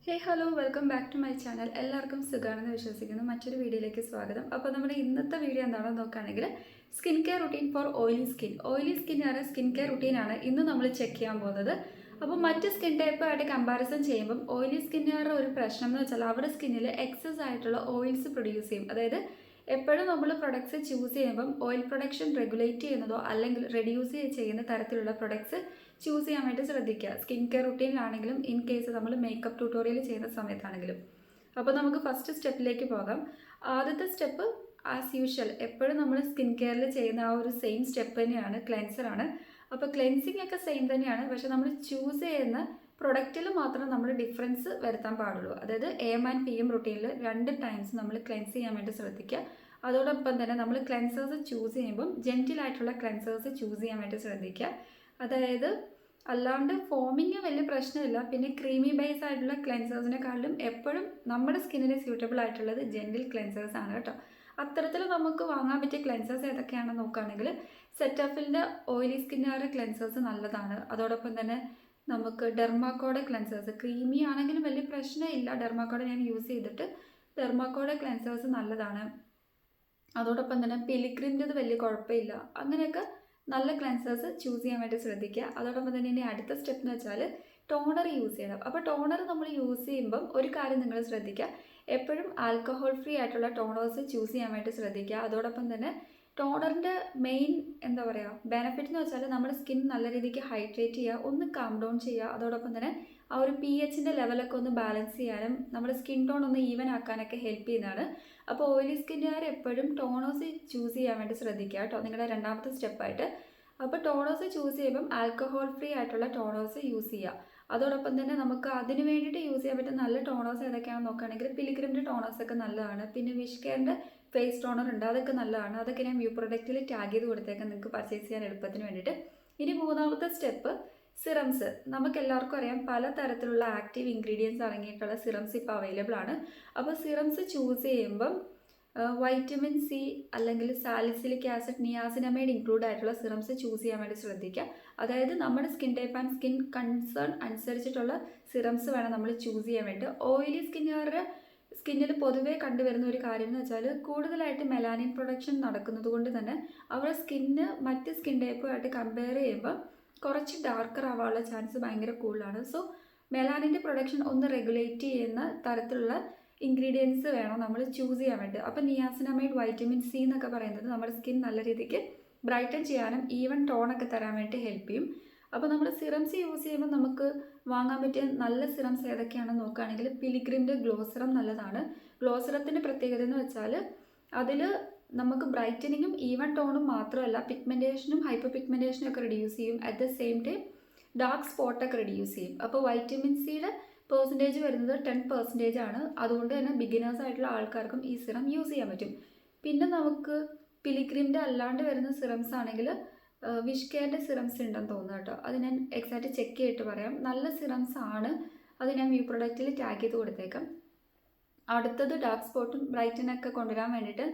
Hey hello welcome back to my channel. എല്ലാവർക്കും സുഖമാണെന്ന് വിശ്വസിക്കുന്നു. മറ്റൊരു വീഡിയോയിലേക്ക് സ്വാഗതം. അപ്പോൾ നമ്മുടെ ഇന്നത്തെ വീഡിയോ എന്താണെന്ന് നോക്കുകയാണെങ്കിൽ skin care routine for oily skin ആണ് സ്കിൻ കെയർ റുട്ടീനാണ് ഇന്ന് നമ്മൾ ചെക്ക് ചെയ്യാൻ പോകുന്നത്. അപ്പോൾ മറ്റ് സ്കിൻ ടൈപ്പായിട്ട് കമ്പാരിസൺ ചെയ്യുമ്പം ഓയിലി സ്കിന്നുകാരുടെ ഒരു പ്രശ്നം എന്ന് വെച്ചാൽ അവരുടെ സ്കിന്നിൽ എക്സസ് ആയിട്ടുള്ള ഓയിൽസ് പ്രൊഡ്യൂസ് ചെയ്യും. അതായത് എപ്പോഴും നമ്മൾ പ്രൊഡക്ട്സ് ചൂസ് ചെയ്യുമ്പം ഓയിൽ പ്രൊഡക്ഷൻ റെഗുലേറ്റ് ചെയ്യുന്നതോ അല്ലെങ്കിൽ റെഡ്യൂസ് ചെയ്യുന്ന തരത്തിലുള്ള പ്രൊഡക്ട്സ് ചൂസ് ചെയ്യാൻ വേണ്ടി ശ്രദ്ധിക്കുക. സ്കിൻ കെയർ റുട്ടീനിലാണെങ്കിലും ഇൻ കേസ് നമ്മൾ മേക്കപ്പ് ട്യൂട്ടോറിയൽ ചെയ്യുന്ന സമയത്താണെങ്കിലും. അപ്പോൾ നമുക്ക് ഫസ്റ്റ് സ്റ്റെപ്പിലേക്ക് പോകാം. ആദ്യത്തെ സ്റ്റെപ്പ് ആസ് യൂഷ്വൽ എപ്പോഴും നമ്മൾ സ്കിൻ കെയറിൽ ചെയ്യുന്ന ആ ഒരു സെയിം സ്റ്റെപ്പ് തന്നെയാണ്, ക്ലെൻസറാണ്. അപ്പോൾ ക്ലെൻസിങ് ഒക്കെ സെയിം തന്നെയാണ്, പക്ഷേ നമ്മൾ ചൂസ് ചെയ്യുന്ന പ്രൊഡക്റ്റിൽ മാത്രം നമ്മൾ ഡിഫറൻസ് വരുത്താൻ പാടുള്ളൂ. അതായത് AM ആൻഡ് PM റുട്ടീനിൽ 2 ടൈംസ് നമ്മൾ ക്ലെൻസ് ചെയ്യാൻ വേണ്ടി ശ്രദ്ധിക്കുക. അതോടൊപ്പം തന്നെ നമ്മൾ ക്ലെൻസേഴ്സ് ചൂസ് ചെയ്യുമ്പം ജെൻറ്റിലായിട്ടുള്ള ക്ലെൻസേഴ്സ് ചൂസ് ചെയ്യാൻ വേണ്ടി ശ്രദ്ധിക്കുക. അതായത് അല്ലാണ്ട് ഫോമിങ് വലിയ പ്രശ്നമില്ല. പിന്നെ ക്രീമി ബേസ് ആയിട്ടുള്ള ക്ലെൻസേഴ്സിനെക്കാളും എപ്പോഴും നമ്മുടെ സ്കിന്നിന് സ്യൂട്ടബിൾ ആയിട്ടുള്ളത് ജെൻറ്റിൽ ക്ലെൻസേഴ്സ് ആണ് കേട്ടോ. അത്തരത്തിൽ നമുക്ക് വാങ്ങാൻ പറ്റിയ ക്ലെൻസേഴ്സ് ഏതൊക്കെയാണെന്ന് നോക്കുകയാണെങ്കിൽ സെറ്റാഫിലിൻ്റെ ഓയിലി സ്കിന്നുകാരുടെ ക്ലെൻസേഴ്സ് നല്ലതാണ്. അതോടൊപ്പം തന്നെ നമുക്ക് ഡെർമാക്കോയുടെ ക്ലെൻസേഴ്സ് ക്രീമി ആണെങ്കിലും വലിയ പ്രശ്നമില്ല. ഡെർമാക്കോയുടെ ഞാൻ യൂസ് ചെയ്തിട്ട് ഡെർമാക്കോയുടെ ക്ലെൻസേഴ്സ് നല്ലതാണ്. അതോടൊപ്പം തന്നെ പിലിക്രിൻ്റെത് വലിയ കുഴപ്പമില്ല. അങ്ങനെയൊക്കെ നല്ല ക്ലെൻസേഴ്സ് ചൂസ് ചെയ്യാൻ വേണ്ടി ശ്രദ്ധിക്കുക. അതോടൊപ്പം തന്നെ ഇനി അടുത്ത സ്റ്റെപ്പ് എന്ന് വെച്ചാൽ ടോണർ യൂസ് ചെയ്യണം. അപ്പോൾ ടോണർ നമ്മൾ യൂസ് ചെയ്യുമ്പം ഒരു കാര്യം നിങ്ങൾ ശ്രദ്ധിക്കുക, എപ്പോഴും ആൽക്കഹോൾ ഫ്രീ ആയിട്ടുള്ള ടോണേഴ്സ് ചൂസ് ചെയ്യാൻ വേണ്ടി ശ്രദ്ധിക്കുക. അതോടൊപ്പം തന്നെ ടോണറിൻ്റെ മെയിൻ എന്താ പറയുക ബെനിഫിറ്റ് എന്ന് വെച്ചാൽ നമ്മുടെ സ്കിൻ നല്ല രീതിക്ക് ഹൈഡ്രേറ്റ് ചെയ്യുക, ഒന്ന് കാം ഡൗൺ ചെയ്യുക. അതോടൊപ്പം തന്നെ ആ ഒരു pHൻ്റെ ലെവലൊക്കെ ഒന്ന് ബാലൻസ് ചെയ്യാനും നമ്മുടെ സ്കിൻ ടോൺ ഒന്ന് ഈവൻ ആക്കാനൊക്കെ ഹെൽപ്പ് ചെയ്യുന്നതാണ്. അപ്പോൾ ഓയിലി സ്കിന്നുകാർ എപ്പോഴും ടോണേഴ്സ് ചൂസ് ചെയ്യാൻ വേണ്ടി ശ്രദ്ധിക്കുക കേട്ടോ, നിങ്ങളുടെ രണ്ടാമത്തെ സ്റ്റെപ്പായിട്ട്. അപ്പോൾ ടോണേഴ്സ് ചൂസ് ചെയ്യുമ്പം ആൽക്കഹോൾ ഫ്രീ ആയിട്ടുള്ള ടോണേഴ്സ് യൂസ് ചെയ്യുക. അതോടൊപ്പം തന്നെ നമുക്ക് അതിന് വേണ്ടിയിട്ട് യൂസ് ചെയ്യാൻ പറ്റുന്ന നല്ല ടോണേഴ്സ് ഏതൊക്കെയാണെന്ന് നോക്കുകയാണെങ്കിൽ പിലിഗ്രിമിൻ്റെ ടോണേഴ്സൊക്കെ നല്ലതാണ്. പിന്നെ വിഷ് കെയറിൻ്റെ ഫേസ് ടോണർ ഉണ്ട്, അതൊക്കെ നല്ലതാണ്. അതൊക്കെ ഞാൻ വ്യൂ പ്രൊഡക്റ്റിൽ ടാഗ് ചെയ്ത് കൊടുത്തേക്കാം നിങ്ങൾക്ക് പർച്ചേസ് ചെയ്യാൻ എളുപ്പത്തിന് വേണ്ടിയിട്ട്. ഇനി മൂന്നാമത്തെ സ്റ്റെപ്പ് സിറംസ്. നമുക്ക് എല്ലാവർക്കും അറിയാം പല തരത്തിലുള്ള ആക്റ്റീവ് ഇൻഗ്രീഡിയൻസ് അടങ്ങിയിട്ടുള്ള സിറംസ് ഇപ്പോൾ അവൈലബിൾ ആണ്. അപ്പോൾ സിറംസ് ചൂസ് ചെയ്യുമ്പം വൈറ്റമിൻ സി അല്ലെങ്കിൽ സാലിസിലിക് ആസിഡ്, നിയാസിനമൈഡ് ഇൻക്ലൂഡ് ആയിട്ടുള്ള സിറംസ് ചൂസ് ചെയ്യാൻ വേണ്ടി ശ്രദ്ധിക്കുക. അതായത് നമ്മുടെ skin type and skin concern അനുസരിച്ചിട്ടുള്ള സിറംസ് വേണം നമ്മൾ ചൂസ് ചെയ്യാൻ വേണ്ടി. ഓയിലി സ്കിന്നുകാരുടെ സ്കിന്നിൽ പൊതുവേ കണ്ടുവരുന്ന ഒരു കാര്യം എന്ന് വെച്ചാൽ കൂടുതലായിട്ട് മെലാനിൻ പ്രൊഡക്ഷൻ നടക്കുന്നത് കൊണ്ട് തന്നെ അവരുടെ സ്കിന്ന് മറ്റ് സ്കിൻ ടൈപ്പുമായിട്ട് കമ്പയർ ചെയ്യുമ്പോൾ കുറച്ച് ഡാർക്കർ ആവാനുള്ള ചാൻസ് ഭയങ്കര കൂടുതലാണ്. സോ മെലാനിൻ്റെ പ്രൊഡക്ഷൻ ഒന്ന് റെഗുലേറ്റ് ചെയ്യുന്ന തരത്തിലുള്ള ഇൻഗ്രീഡിയൻസ് വേണം നമ്മൾ ചൂസ് ചെയ്യാൻ വേണ്ടി. അപ്പോൾ നിയാസിനമൈഡ്, വൈറ്റമിൻ സി എന്നൊക്കെ പറയുന്നത് നമ്മുടെ സ്കിൻ നല്ല രീതിക്ക് ബ്രൈറ്റൻ ചെയ്യാനും ഈവൻ ടോണൊക്കെ തരാൻ വേണ്ടി ഹെൽപ്പ് ചെയ്യും. അപ്പോൾ നമ്മൾ സിറംസ് യൂസ് ചെയ്യുമ്പോൾ നമുക്ക് വാങ്ങാൻ പറ്റിയ നല്ല സിറംസ് ഏതൊക്കെയാണെന്ന് നോക്കുകയാണെങ്കിൽ പിലിഗ്രിമിൻ്റെ ഗ്ലോ സിറം നല്ലതാണ്. ഗ്ലോ സിറത്തിൻ്റെ പ്രത്യേകത എന്ന് വെച്ചാൽ അതിൽ നമുക്ക് ബ്രൈറ്റനിങ്ങും ഈവൻ ടോണും മാത്രമല്ല പിഗ്മെൻറ്റേഷനും ഹൈപ്പർ പിഗ്മെൻറ്റേഷനും ഒക്കെ റെഡ്യൂസ് ചെയ്യും. At the same time dark സ്പോട്ടൊക്കെ റെഡ്യൂസ് ചെയ്യും. അപ്പോൾ വൈറ്റമിൻ സിയുടെ പെർസെൻറ്റേജ് വരുന്നത് 10% ആണ്. അതുകൊണ്ട് തന്നെ ബിഗിനേഴ്സ് ആയിട്ടുള്ള ആൾക്കാർക്കും ഈ സിറം യൂസ് ചെയ്യാൻ പറ്റും. പിന്നെ നമുക്ക് പിലിഗ്രിമിൻ്റെ അല്ലാണ്ട് വരുന്ന സിറംസ് ആണെങ്കിൽ വിഷ് കെയറിൻ്റെ സിറംസ് ഉണ്ടെന്ന് തോന്നുന്നു കേട്ടോ. അത് ഞാൻ എക്സാക്റ്റ് ചെക്ക് ചെയ്തിട്ട് പറയാം. നല്ല സിറംസ് ആണ്, അത് ഞാൻ വ്യൂ പ്രൊഡക്റ്റിൽ ടാഗ് ചെയ്ത് കൊടുത്തേക്കാം. അടുത്തത് ഡാർക്ക് സ്പോട്ടും ബ്രൈറ്റനൊക്കെ കൊണ്ടുവരാൻ വേണ്ടിയിട്ട്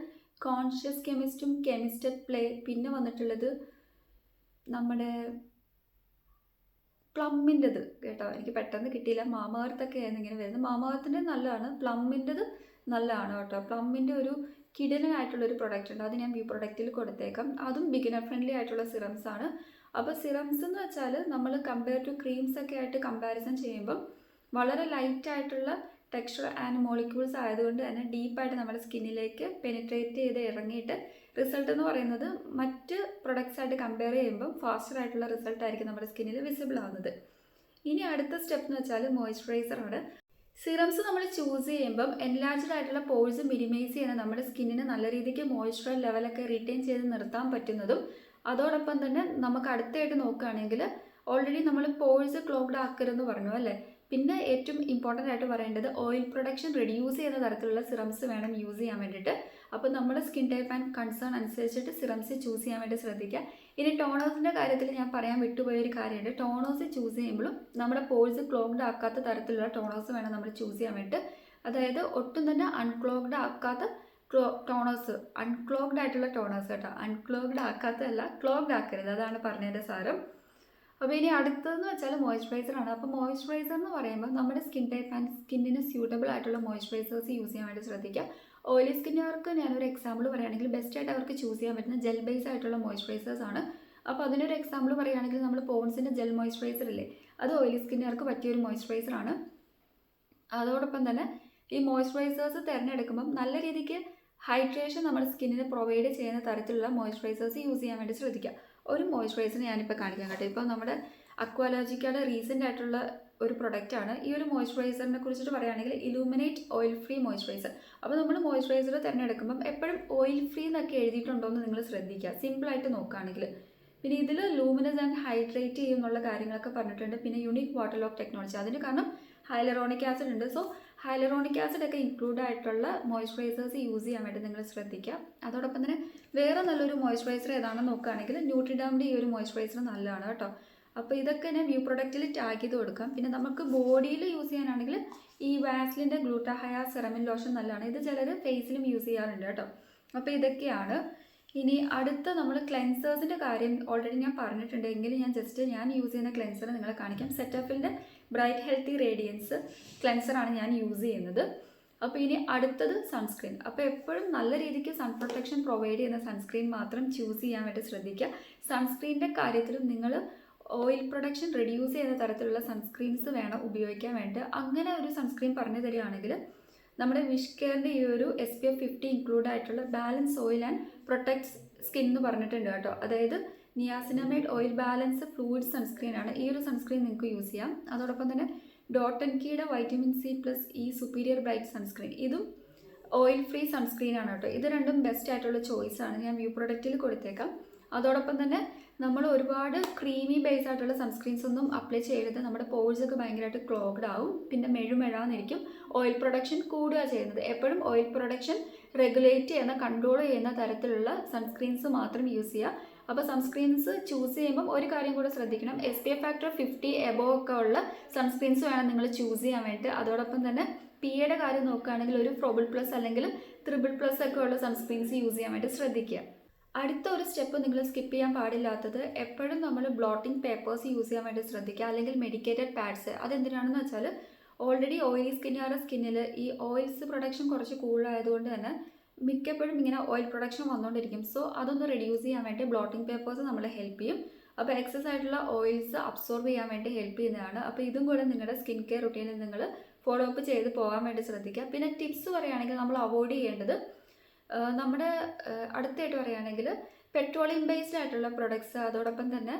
കോൺഷ്യസ് കെമിസ്റ്റും കെമിസ്റ്റ് അറ്റ് പ്ലേ. പിന്നെ വന്നിട്ടുള്ളത് നമ്മുടെ പ്ലമ്മിൻ്റെത് കേട്ടോ, എനിക്ക് പെട്ടെന്ന് കിട്ടിയില്ല. മാമകർത്തൊക്കെ ആയിരുന്നു ഇങ്ങനെ വരുന്നത്. മാമകർത്തിൻ്റെ നല്ലതാണ്, പ്ലമ്മിൻ്റെത് നല്ലതാണ് കേട്ടോ. പ്ലമ്മിൻ്റെ ഒരു കിടിലനായിട്ടുള്ളൊരു പ്രൊഡക്റ്റ് ഉണ്ട്, അത് ഞാൻ വ്യൂ പ്രൊഡക്റ്റിൽ കൊടുത്തേക്കാം. അതും ബിഗിനർ ഫ്രണ്ട്ലി ആയിട്ടുള്ള സിറംസ് ആണ്. അപ്പോൾ സിറംസ് എന്ന് വെച്ചാൽ നമ്മൾ കമ്പയർ ടു ക്രീംസ് ഒക്കെ ആയിട്ട് കമ്പാരിസൺ ചെയ്യുമ്പം വളരെ ലൈറ്റ് ആയിട്ടുള്ള ടെക്സ്ചർ ആൻഡ് മോളിക്യൂൾസ് ആയതുകൊണ്ട് തന്നെ ഡീപ്പായിട്ട് നമ്മുടെ സ്കിന്നിലേക്ക് പെനിട്രേറ്റ് ചെയ്ത് ഇറങ്ങിയിട്ട് റിസൾട്ട് എന്ന് പറയുന്നത് മറ്റ് പ്രൊഡക്ട്സ് ആയിട്ട് കമ്പയർ ചെയ്യുമ്പം ഫാസ്റ്റർ ആയിട്ടുള്ള റിസൾട്ട് ആയിരിക്കും നമ്മുടെ സ്കിന്നിൽ വിസിബിൾ ആവുന്നത്. ഇനി അടുത്ത സ്റ്റെപ്പ് എന്ന് വെച്ചാൽ മോയ്സ്ചറൈസറാണ്. സിറംസ് നമ്മൾ ചൂസ് ചെയ്യുമ്പം എൻലാർജ്ഡ് ആയിട്ടുള്ള പോഴ്സ് മിനിമൈസ് ചെയ്യുന്ന നമ്മുടെ സ്കിന്നിന് നല്ല രീതിക്ക് മോയ്സ്ചർ ലെവലൊക്കെ റിറ്റെയിൻ ചെയ്ത് നിർത്താൻ പറ്റുന്നതും, അതോടൊപ്പം തന്നെ നമുക്ക് അടുത്തായിട്ട് നോക്കുകയാണെങ്കിൽ ഓൾറെഡി നമ്മൾ പോഴ്സ് ക്ലോഗ്ഡ് ആക്കരുതെന്ന് പറഞ്ഞു അല്ലേ. പിന്നെ ഏറ്റവും ഇമ്പോർട്ടൻ്റ് ആയിട്ട് പറയേണ്ടത് ഓയിൽ പ്രൊഡക്ഷൻ റെഡ്യൂസ് ചെയ്യുന്ന തരത്തിലുള്ള സിറംസ് വേണം യൂസ് ചെയ്യാൻ വേണ്ടിയിട്ട്. അപ്പോൾ നമ്മുടെ സ്കിൻ ടൈപ്പ് ആൻഡ് കൺസേൺ അനുസരിച്ചിട്ട് സിറംസ് ചൂസ് ചെയ്യാൻ വേണ്ടി ശ്രദ്ധിക്കുക. ഇനി ടോണേഴ്സിൻ്റെ കാര്യത്തിൽ ഞാൻ പറയാൻ വിട്ടുപോയൊരു കാര്യമുണ്ട്. ടോണേഴ്സ് ചൂസ് ചെയ്യുമ്പോഴും നമ്മുടെ പോഴ്സ് ക്ലോഗ്ഡ് ആക്കാത്ത തരത്തിലുള്ള ടോണേഴ്സ് വേണം നമ്മൾ ചൂസ് ചെയ്യാൻ വേണ്ടിയിട്ട്. അതായത് ഒട്ടും തന്നെ അൺക്ലോഗ്ഡ് ആക്കാത്ത ടോണേഴ്സ്, അൺക്ലോഗ്ഡ് ആയിട്ടുള്ള ടോണേഴ്സ് കേട്ടോ. അൺക്ലോഗ്ഡ് ആക്കാത്തതല്ല, ക്ലോഗ്ഡ് ആക്കരുത്, അതാണ് പറഞ്ഞതിൻ്റെ സാരം. അപ്പോൾ ഇനി അടുത്തതെന്ന് വെച്ചാൽ മോയ്സ്ചറൈസറാണ്. അപ്പോൾ മോയ്സ്ചറൈസർ എന്ന് പറയുമ്പോൾ നമ്മുടെ സ്കിൻ ടൈപ്പ് ആൻഡ് സ്കിന്നിന് സ്യൂട്ടബിൾ ആയിട്ടുള്ള മോയ്സ്ചറൈസേഴ്സ് യൂസ് ചെയ്യാൻ വേണ്ടി ശ്രദ്ധിക്കുക. ഓയിലി സ്കിന്നുകാർക്ക് ഞാനൊരു എക്സാമ്പിൾ പറയുകയാണെങ്കിൽ ബെസ്റ്റായിട്ട് അവർക്ക് ചൂസ് ചെയ്യാൻ പറ്റുന്ന ജെൽ ബേസ് ആയിട്ടുള്ള മോയ്സ്ചറൈസേഴ്സ് ആണ്. അപ്പോൾ അതിനൊരു എക്സാമ്പിൾ പറയുകയാണെങ്കിൽ നമ്മൾ പോൺസിൻ്റെ ജെൽ മോയ്സ്ചറൈസർ ഇല്ലേ, അത് ഓയിലി സ്കിന്നുകാർക്ക് പറ്റിയൊരു മോയ്സ്ചറൈസറാണ്. അതോടൊപ്പം തന്നെ ഈ മോയ്സ്ചറൈസേഴ്സ് തിരഞ്ഞെടുക്കുമ്പം നല്ല രീതിക്ക് ഹൈഡ്രേഷൻ നമ്മുടെ സ്കിന്നിന് പ്രൊവൈഡ് ചെയ്യുന്ന തരത്തിലുള്ള മോയ്സ്ചറൈസേഴ്സ് യൂസ് ചെയ്യാൻ വേണ്ടി ശ്രദ്ധിക്കുക. ഒരു മോയ്സ്ചറൈസർ ഞാനിപ്പോൾ കാണിക്കാൻ കേട്ടോ. ഇപ്പോൾ നമ്മുടെ അക്വാലോജിക്കയുടെ റീസെൻ്റ് ആയിട്ടുള്ള ഒരു പ്രൊഡക്റ്റാണ്. ഈ ഒരു മോയ്സ്ചറൈസറിനെ കുറിച്ചിട്ട് പറയുകയാണെങ്കിൽ ഇലൂമിനേറ്റ് ഓയിൽ ഫ്രീ മോയ്സ്ചറൈസർ. അപ്പോൾ നമ്മൾ മോയ്സ്ചറൈസർ തിരഞ്ഞെടുക്കുമ്പം എപ്പോഴും ഓയിൽ ഫ്രീ എന്നൊക്കെ എഴുതിയിട്ടുണ്ടോ എന്ന് നിങ്ങൾ ശ്രദ്ധിക്കുക, സിമ്പിളായിട്ട് നോക്കുകയാണെങ്കിൽ. പിന്നെ ഇതിൽ ലൂമിനസ് ആൻഡ് ഹൈഡ്രേറ്റ് ചെയ്യുന്നുള്ള കാര്യങ്ങളൊക്കെ പറഞ്ഞിട്ടുണ്ട്. പിന്നെ യുണീക്ക് വാട്ടർ ലോക്ക് ടെക്നോളജി, അതിന് കാരണം ഹൈലറോണിക് ആസിഡ് ഉണ്ട്. സോ ഹൈലറോണിക് ആസിഡ് ഒക്കെ ഇൻക്ലൂഡ് ആയിട്ടുള്ള മോയ്സ്ചറൈസേഴ്സ് യൂസ് ചെയ്യാൻ വേണ്ടി നിങ്ങൾ ശ്രദ്ധിക്കുക. അതോടൊപ്പം തന്നെ വേറെ നല്ലൊരു മോയ്സ്ചറൈസർ ഏതാണെന്ന് നോക്കുകയാണെങ്കിൽ ന്യൂട്രിഡാമിൻ്റെ ഈ ഒരു മോയ്സ്ചറൈസർ നല്ലതാണ് കേട്ടോ. അപ്പോൾ ഇതൊക്കെ ഞാൻ വ്യൂ പ്രൊഡക്റ്റിൽ ടാഗ് ചെയ്ത് കൊടുക്കാം. പിന്നെ നമുക്ക് ബോഡിയിൽ യൂസ് ചെയ്യാനാണെങ്കിൽ ഈ വാസ്ലിൻ്റെ ഗ്ലൂട്ടാഹയ സെറമിൻ ലോഷൻ നല്ലതാണ്. ഇത് ചിലർ ഫേസിലും യൂസ് ചെയ്യാറുണ്ട് കേട്ടോ. അപ്പോൾ ഇതൊക്കെയാണ്. ഇനി അടുത്ത നമ്മൾ ക്ലെൻസേഴ്സിൻ്റെ കാര്യം ഓൾറെഡി ഞാൻ പറഞ്ഞിട്ടുണ്ട്, എങ്കിലും ഞാൻ യൂസ് ചെയ്യുന്ന ക്ലെൻസർ നിങ്ങളെ കാണിക്കാം. സെറ്റഫിലിൻ്റെ ബ്രൈറ്റ് ഹെൽത്തി റേഡിയൻസ് ക്ലെൻസറാണ് ഞാൻ യൂസ് ചെയ്യുന്നത്. അപ്പോൾ ഇനി അടുത്തത് സൺസ്ക്രീൻ. അപ്പോൾ എപ്പോഴും നല്ല രീതിക്ക് സൺ പ്രൊട്ടക്ഷൻ പ്രൊവൈഡ് ചെയ്യുന്ന സൺസ്ക്രീൻ മാത്രം ചൂസ് ചെയ്യാൻ വേണ്ടി ശ്രദ്ധിക്കുക. സൺസ്ക്രീനിൻ്റെ കാര്യത്തിലും നിങ്ങൾ ഓയിൽ പ്രൊഡക്ഷൻ റെഡ്യൂസ് ചെയ്യുന്ന തരത്തിലുള്ള സൺസ്ക്രീൻസ് വേണം ഉപയോഗിക്കാൻ വേണ്ടി. അങ്ങനെ ഒരു സൺസ്ക്രീൻ പറഞ്ഞു തരികയാണെങ്കിൽ നമ്മുടെ വിഷ് കെയറിൻ്റെ ഈ ഒരു SPF 50 ഇൻക്ലൂഡ് ആയിട്ടുള്ള balance oil and protects skin എന്ന് പറഞ്ഞിട്ടുണ്ട് കേട്ടോ. അതായത് niacinamide oil balance fluid sunscreen ആണ്. ഈ ഒരു സൺസ്ക്രീൻ നിങ്ങൾക്ക് യൂസ് ചെയ്യാം. അതോടൊപ്പം തന്നെ ഡോട്ട് ആൻഡ് കീയുടെ vitamin C+E superior bright sunscreen, ഇതും ഓയിൽ ഫ്രീ സൺസ്ക്രീൻ ആണ് കേട്ടോ. ഇത് രണ്ടും ബെസ്റ്റ് ആയിട്ടുള്ള ചോയ്സ് ആണ്, ഞാൻ വ്യൂ പ്രൊഡക്റ്റിൽ കൊടുത്തേക്കാം. അതോടൊപ്പം തന്നെ നമ്മൾ ഒരുപാട് ക്രീമി ബേസ് ആയിട്ടുള്ള സൺസ്ക്രീൻസ് ഒന്നും അപ്ലൈ ചെയ്യരുത്. നമ്മുടെ പോഴ്സ് ഒക്കെ ഭയങ്കരമായിട്ട് ക്ലോഗ്ഡ് ആവും, പിന്നെ മെഴുമെഴാന്നിരിക്കും. ഓയിൽ പ്രൊഡക്ഷൻ കൂടുക ചെയ്യുന്നത്. എപ്പോഴും ഓയിൽ പ്രൊഡക്ഷൻ റെഗുലേറ്റ് ചെയ്യുന്ന കൺട്രോൾ ചെയ്യുന്ന തരത്തിലുള്ള സൺസ്ക്രീൻസ് മാത്രം യൂസ് ചെയ്യുക. അപ്പോൾ സൺസ്ക്രീൻസ് ചൂസ് ചെയ്യുമ്പം ഒരു കാര്യം കൂടെ ശ്രദ്ധിക്കണം, SPF ഫാക്ടർ 50 എബോവ് ഒക്കെ ഉള്ള സൺസ്ക്രീൻസ് വേണം നിങ്ങൾ ചൂസ് ചെയ്യാൻ വേണ്ടിയിട്ട്. അതോടൊപ്പം തന്നെ PAയുടെ കാര്യം നോക്കുകയാണെങ്കിൽ ഒരു Probl+ അല്ലെങ്കിൽ Tribl+ ഒക്കെ ഉള്ള സൺസ്ക്രീൻസ് യൂസ് ചെയ്യാൻ വേണ്ടി ശ്രദ്ധിക്കുക. അടുത്ത ഒരു സ്റ്റെപ്പ് നിങ്ങൾ സ്കിപ്പ് ചെയ്യാൻ പാടില്ലാത്തത്, എപ്പോഴും നമ്മൾ ബ്ലോട്ടിംഗ് പേപ്പേഴ്സ് യൂസ് ചെയ്യാൻ വേണ്ടി ശ്രദ്ധിക്കുക, അല്ലെങ്കിൽ മെഡിക്കേറ്റഡ് പാഡ്സ്. അതെന്തിനാണെന്ന് വെച്ചാൽ ഓൾറെഡി ഓയിലി സ്കിന്നിൽ ഈ ഓയിൽസ് പ്രൊഡക്ഷൻ കുറച്ച് കൂടുതലായതുകൊണ്ട് തന്നെ മിക്കപ്പോഴും ഇങ്ങനെ ഓയിൽ പ്രൊഡക്ഷൻ വന്നുകൊണ്ടിരിക്കും. സോ അതൊന്ന് റെഡ്യൂസ് ചെയ്യാൻ വേണ്ടി ബ്ലോട്ടിംഗ് പേപ്പേഴ്സ് നമ്മളെ ഹെൽപ്പ് ചെയ്യും. അപ്പോൾ എക്സസ് ആയിട്ടുള്ള ഓയിൽസ് അബ്സോർബ് ചെയ്യാൻ വേണ്ടി ഹെൽപ്പ് ചെയ്യുന്നതാണ്. അപ്പോൾ ഇതും കൂടെ നിങ്ങളുടെ സ്കിൻ കെയർ റുട്ടീനിൽ നിങ്ങൾ ഫോളോ അപ്പ് ചെയ്ത് പോകാൻ വേണ്ടി ശ്രദ്ധിക്കുക. പിന്നെ ടിപ്സ് പറയുകയാണെങ്കിൽ നമ്മൾ അവോയ്ഡ് ചെയ്യേണ്ടത്, നമ്മുടെ അടുത്തായിട്ട് പറയുകയാണെങ്കിൽ പെട്രോളിയം ബേസ്ഡ് ആയിട്ടുള്ള പ്രൊഡക്ട്സ്, അതോടൊപ്പം തന്നെ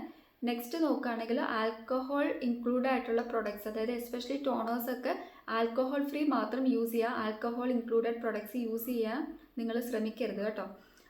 നെക്സ്റ്റ് നോക്കുകയാണെങ്കിൽ ആൽക്കഹോൾ ഇൻക്ലൂഡ് ആയിട്ടുള്ള പ്രൊഡക്ട്സ്, അതായത് എസ്പെഷ്യലി ടോണേഴ്സൊക്കെ ആൽക്കഹോൾ ഫ്രീ മാത്രം യൂസ് ചെയ്യുക. ആൽക്കഹോൾ ഇൻക്ലൂഡഡ് പ്രൊഡക്ട്സ് യൂസ് ചെയ്യാൻ നിങ്ങൾ ശ്രമിക്കരുത് കേട്ടോ.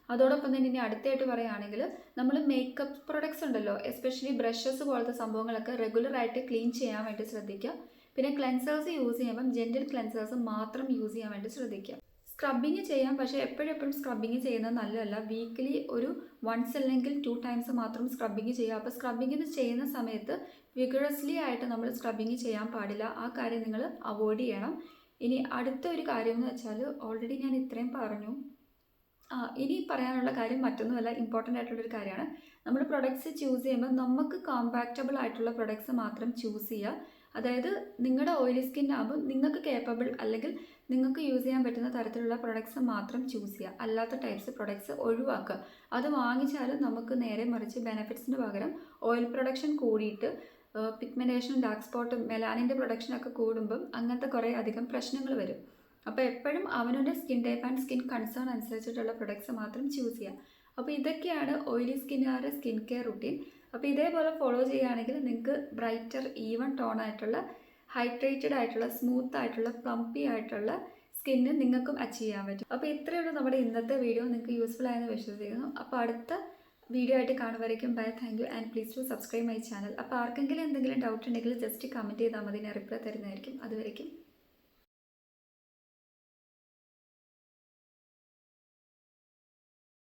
അതോടൊപ്പം തന്നെ ഇനി അടുത്തായിട്ട് പറയുകയാണെങ്കിൽ നമ്മൾ മേക്കപ്പ് പ്രൊഡക്ട്സ് ഉണ്ടല്ലോ, എസ്പെഷ്യലി ബ്രഷസ് പോലത്തെ സംഭവങ്ങളൊക്കെ റെഗുലറായിട്ട് ക്ലീൻ ചെയ്യാൻ വേണ്ടി ശ്രദ്ധിക്കുക. പിന്നെ ക്ലെൻസേഴ്സ് യൂസ് ചെയ്യുമ്പം ജെൻറ്റിൽ ക്ലെൻസേഴ്സ് മാത്രം യൂസ് ചെയ്യാൻ വേണ്ടി ശ്രദ്ധിക്കുക. സ്ക്രബിങ് ചെയ്യാം, പക്ഷേ എപ്പോഴും സ്ക്രബിങ് ചെയ്യുന്നത് നല്ലതല്ല. വീക്കിലി ഒരു 1 അല്ലെങ്കിൽ 2 ടൈംസ് മാത്രം സ്ക്രബിങ് ചെയ്യുക. അപ്പോൾ സ്ക്രബിങ് ചെയ്യുന്ന സമയത്ത് വിഗറസ്ലി ആയിട്ട് നമ്മൾ സ്ക്രബിങ് ചെയ്യാൻ പാടില്ല. ആ കാര്യം നിങ്ങൾ അവോയ്ഡ് ചെയ്യണം. ഇനി അടുത്ത ഒരു കാര്യം എന്ന് വെച്ചാൽ ഓൾറെഡി ഞാൻ ഇത്രയും പറഞ്ഞു. ഇനി പറയാനുള്ള കാര്യം മറ്റൊന്നുമല്ല, ഇമ്പോർട്ടൻ്റ് ആയിട്ടുള്ളൊരു കാര്യമാണ്. നമ്മൾ പ്രൊഡക്ട്സ് ചൂസ് ചെയ്യുമ്പോൾ നമുക്ക് കോമ്പാക്റ്റബിൾ ആയിട്ടുള്ള പ്രൊഡക്ട്സ് മാത്രം ചൂസ് ചെയ്യുക. അതായത് നിങ്ങളുടെ ഓയിലി സ്കിൻ ആകുമ്പോൾ നിങ്ങൾക്ക് കേപ്പബിൾ അല്ലെങ്കിൽ നിങ്ങൾക്ക് യൂസ് ചെയ്യാൻ പറ്റുന്ന തരത്തിലുള്ള പ്രൊഡക്ട്സ് മാത്രം ചൂസ് ചെയ്യുക. അല്ലാത്ത ടൈപ്സ് പ്രൊഡക്ട്സ് ഒഴിവാക്കുക. അത് വാങ്ങിച്ചാലും നമുക്ക് നേരെ മറിച്ച് ബെനിഫിറ്റ്സിന് പകരം ഓയിൽ പ്രൊഡക്ഷൻ കൂടിയിട്ട് പിഗ്മെൻറ്റേഷനും ഡാർക്ക് സ്പോട്ടും മെലാനിൻ്റെ പ്രൊഡക്ഷനൊക്കെ കൂടുമ്പം അങ്ങനത്തെ കുറേ അധികം പ്രശ്നങ്ങൾ വരും. അപ്പോൾ എപ്പോഴും അവനവൻ്റെ skin type and skin concern അനുസരിച്ചിട്ടുള്ള പ്രൊഡക്ട്സ് മാത്രം ചൂസ് ചെയ്യുക. അപ്പോൾ ഇതൊക്കെയാണ് ഓയിലി സ്കിന്നുകാരുടെ സ്കിൻ കെയർ റുട്ടീൻ. അപ്പോൾ ഇതേപോലെ ഫോളോ ചെയ്യുകയാണെങ്കിൽ നിങ്ങൾക്ക് ബ്രൈറ്റർ ഈവൻ ടോൺ ആയിട്ടുള്ള ഹൈഡ്രേറ്റഡ് ആയിട്ടുള്ള സ്മൂത്ത് ആയിട്ടുള്ള പ്ലംപി ആയിട്ടുള്ള സ്കിന്ന് നിങ്ങൾക്കും അച്ചീവ് ചെയ്യാൻ പറ്റും. അപ്പോൾ ഇത്രയുള്ളൂ നമ്മുടെ ഇന്നത്തെ വീഡിയോ. നിങ്ങൾക്ക് യൂസ്ഫുൾ ആയെന്ന് വിശ്വസിക്കുന്നു. അപ്പോൾ അടുത്ത വീഡിയോ ആയിട്ട് കാണുമായിരിക്കും. Bye, thank you and please to subscribe my channel. അപ്പോൾ ആർക്കെങ്കിലും എന്തെങ്കിലും ഡൗട്ട് ഉണ്ടെങ്കിൽ ജസ്റ്റ് കമൻറ്റ് ചെയ്താൽ മതി, ഞാൻ റിപ്ലൈ തരുന്നതായിരിക്കും. അതുവരേക്കും